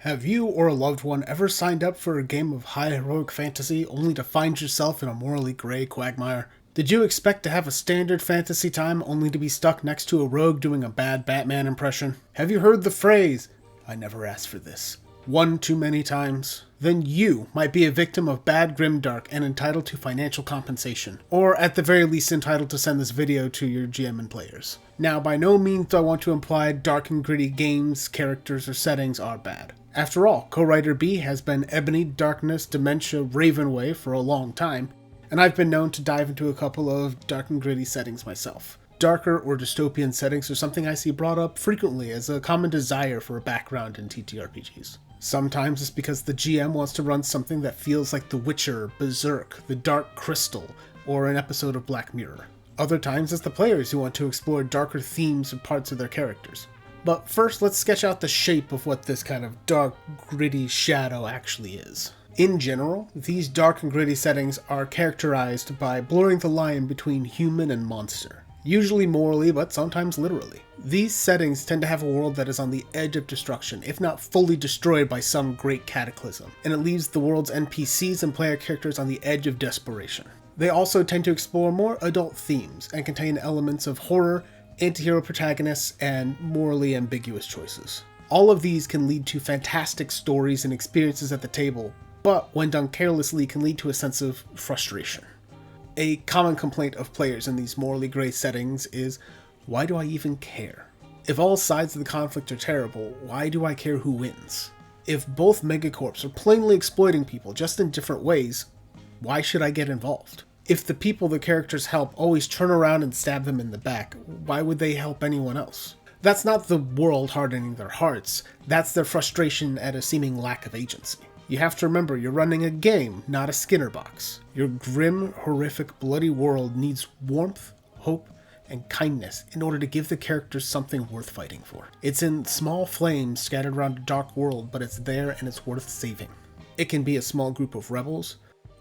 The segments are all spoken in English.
Have you or a loved one ever signed up for a game of high heroic fantasy only to find yourself in a morally gray quagmire? Did you expect to have a standard fantasy time only to be stuck next to a rogue doing a bad Batman impression? Have you heard the phrase, "I never asked for this," one too many times? Then you might be a victim of bad grimdark and entitled to financial compensation, or at the very least entitled to send this video to your GM and players. Now, by no means do I want to imply dark and gritty games, characters, or settings are bad. After all, co-writer B has been Ebony, Darkness, Dementia, Ravenway for a long time, and I've been known to dive into a couple of dark and gritty settings myself. Darker or dystopian settings are something I see brought up frequently as a common desire for a background in TTRPGs. Sometimes it's because the GM wants to run something that feels like The Witcher, Berserk, The Dark Crystal, or an episode of Black Mirror. Other times it's the players who want to explore darker themes or parts of their characters. But first, let's sketch out the shape of what this kind of dark, gritty shadow actually is. In general, these dark and gritty settings are characterized by blurring the line between human and monster. Usually morally, but sometimes literally. These settings tend to have a world that is on the edge of destruction, if not fully destroyed by some great cataclysm, and it leaves the world's NPCs and player characters on the edge of desperation. They also tend to explore more adult themes, and contain elements of horror, anti-hero protagonists, and morally ambiguous choices. All of these can lead to fantastic stories and experiences at the table, but when done carelessly can lead to a sense of frustration. A common complaint of players in these morally gray settings is, why do I even care? If all sides of the conflict are terrible, why do I care who wins? If both megacorps are plainly exploiting people just in different ways, why should I get involved? If the people the characters help always turn around and stab them in the back, why would they help anyone else? That's not the world hardening their hearts, that's their frustration at a seeming lack of agency. You have to remember you're running a game, not a Skinner box. Your grim, horrific, bloody world needs warmth, hope, and kindness in order to give the characters something worth fighting for. It's in small flames scattered around a dark world, but it's there and it's worth saving. It can be a small group of rebels,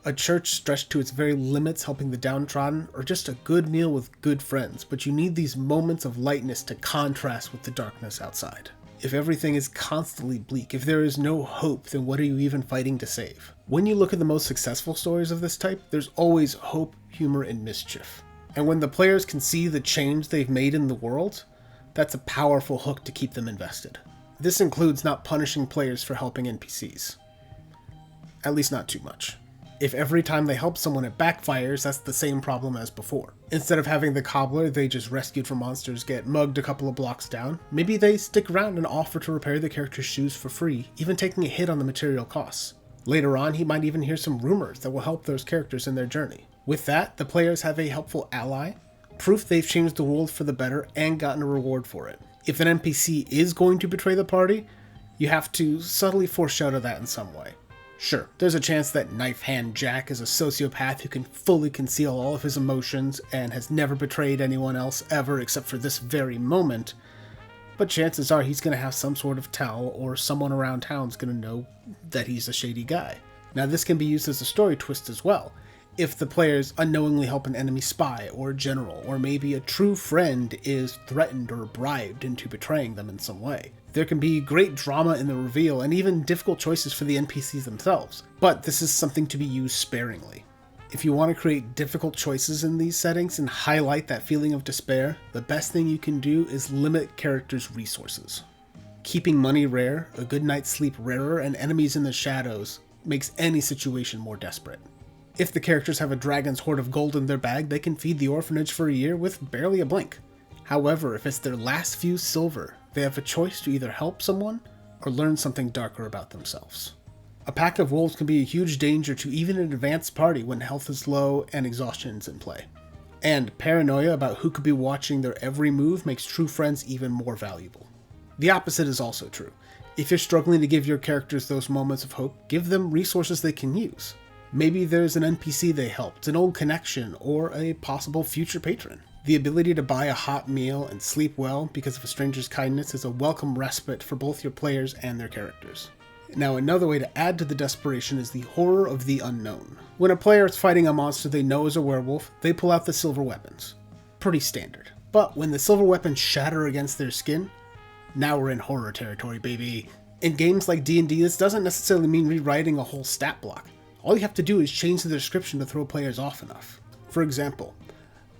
a church stretched to its very limits helping the downtrodden, or just a good meal with good friends, but you need these moments of lightness to contrast with the darkness outside. If everything is constantly bleak, if there is no hope, then what are you even fighting to save? When you look at the most successful stories of this type, there's always hope, humor, and mischief. And when the players can see the change they've made in the world, that's a powerful hook to keep them invested. This includes not punishing players for helping NPCs. At least not too much. If every time they help someone it backfires, that's the same problem as before. Instead of having the cobbler they just rescued from monsters get mugged a couple of blocks down, maybe they stick around and offer to repair the character's shoes for free, even taking a hit on the material costs. Later on, he might even hear some rumors that will help those characters in their journey. With that, the players have a helpful ally, proof they've changed the world for the better and gotten a reward for it. If an NPC is going to betray the party, you have to subtly foreshadow that in some way. Sure, there's a chance that Knife Hand Jack is a sociopath who can fully conceal all of his emotions and has never betrayed anyone else ever except for this very moment, but chances are he's going to have some sort of tell, or someone around town's going to know that he's a shady guy. Now this can be used as a story twist as well. If the players unknowingly help an enemy spy or general, or maybe a true friend is threatened or bribed into betraying them in some way. There can be great drama in the reveal and even difficult choices for the NPCs themselves, but this is something to be used sparingly. If you want to create difficult choices in these settings and highlight that feeling of despair, the best thing you can do is limit characters' resources. Keeping money rare, a good night's sleep rarer, and enemies in the shadows makes any situation more desperate. If the characters have a dragon's hoard of gold in their bag, they can feed the orphanage for a year with barely a blink. However, if it's their last few silver, they have a choice to either help someone or learn something darker about themselves. A pack of wolves can be a huge danger to even an advanced party when health is low and exhaustion is in play. And paranoia about who could be watching their every move makes true friends even more valuable. The opposite is also true. If you're struggling to give your characters those moments of hope, give them resources they can use. Maybe there's an NPC they helped, an old connection, or a possible future patron. The ability to buy a hot meal and sleep well because of a stranger's kindness is a welcome respite for both your players and their characters. Now, another way to add to the desperation is the horror of the unknown. When a player is fighting a monster they know is a werewolf, they pull out the silver weapons. Pretty standard. But when the silver weapons shatter against their skin, now we're in horror territory, baby. In games like D&D, this doesn't necessarily mean rewriting a whole stat block. All you have to do is change the description to throw players off enough. For example,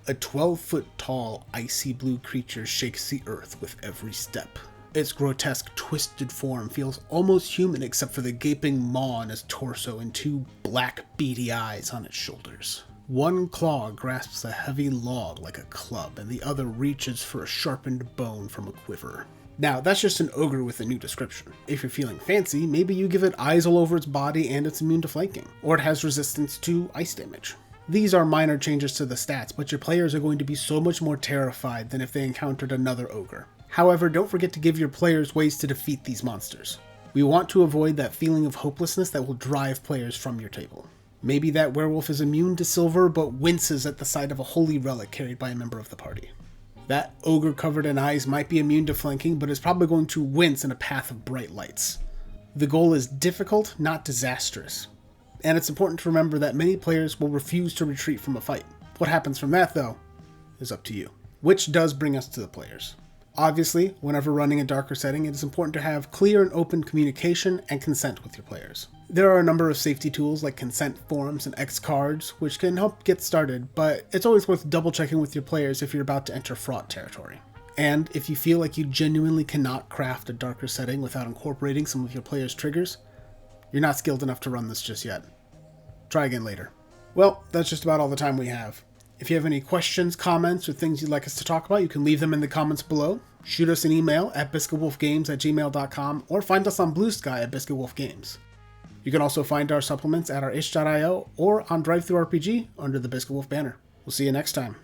a 12-foot tall, icy blue creature shakes the earth with every step. Its grotesque, twisted form feels almost human except for the gaping maw on its torso and two black, beady eyes on its shoulders. One claw grasps a heavy log like a club, and the other reaches for a sharpened bone from a quiver. Now, that's just an ogre with a new description. If you're feeling fancy, maybe you give it eyes all over its body and it's immune to flanking, or it has resistance to ice damage. These are minor changes to the stats, but your players are going to be so much more terrified than if they encountered another ogre. However, don't forget to give your players ways to defeat these monsters. We want to avoid that feeling of hopelessness that will drive players from your table. Maybe that werewolf is immune to silver but winces at the sight of a holy relic carried by a member of the party. That ogre covered in eyes might be immune to flanking, but is probably going to wince in a path of bright lights. The goal is difficult, not disastrous. And it's important to remember that many players will refuse to retreat from a fight. What happens from that, though, is up to you. Which does bring us to the players. Obviously, whenever running a darker setting, it is important to have clear and open communication and consent with your players. There are a number of safety tools like consent forms and X cards, which can help get started, but it's always worth double checking with your players if you're about to enter fraught territory. And if you feel like you genuinely cannot craft a darker setting without incorporating some of your players' triggers, you're not skilled enough to run this just yet. Try again later. Well, that's just about all the time we have. If you have any questions, comments, or things you'd like us to talk about, you can leave them in the comments below. Shoot us an email at biscuitwolfgames@gmail.com or find us on Blue Sky at biscuitwolfgames. You can also find our supplements at our itch.io or on DriveThruRPG under the Biscuit Wolf banner. We'll see you next time.